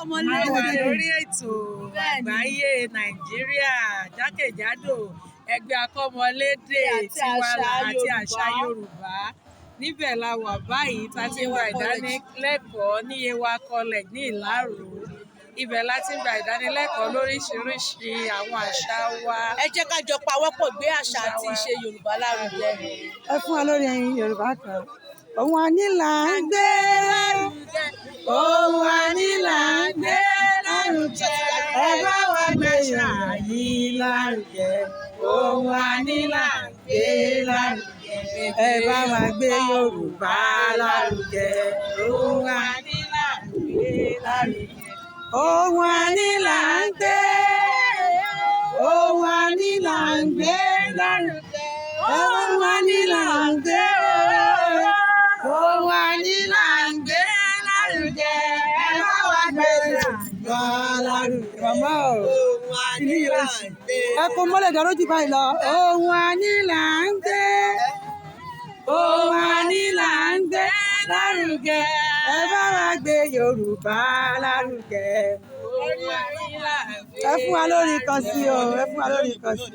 lórí ètò àgbáyé Nàìjíríà jákèjádò ẹgbẹ́ akọ́mọlédè Tiwala àti àṣà Yorùbá. Níbẹ̀ la wà báyìí tá a ti ń gba ìdánilẹ́kọ̀ọ́ ní Yewa College ní Ìlárò. Ibẹ̀ la ti ń gba ìdánilẹ́kọ̀ọ́ lóríṣiríṣi àwọn àṣà wa. Ẹ jẹ́ ká jọ pawọ́pọ̀ gbé àṣà àti ìṣe Yorùbá lárugẹ. Ẹ fún wa lórí ẹyin Yorùbá kan. Ohun àní là ń gbé lárugẹ. Ohun àní là ń gbé lárugẹ. Ẹ bá wa gbé àṣà yìí lárugẹ. Ohun àní là ń gbé lárugẹ. Ẹ bá wa gbé Yorùbá lárugẹ. Ohun àní là ń gbé lárugẹ. Ohun àní là ń gbé. Ohun àní là ń gbé lárugẹ. Ohun àní là ń gbé. Ohun àní là ń gbé lárugẹ. Ẹ bá wa gbé Yorùbá lárugẹ. Màmá o, ìlú yóò ṣe. Ẹ kó mọ́lẹ̀ dàrú jù báyìí lọ. Ohun àní là ń gbé. Ohun àní là ń gbé lárugẹ. Ẹ bá wa gbé Yorùbá lárugẹ. Ẹ fún wa lórí kan sí o. Ẹ fún wa lórí kan sí.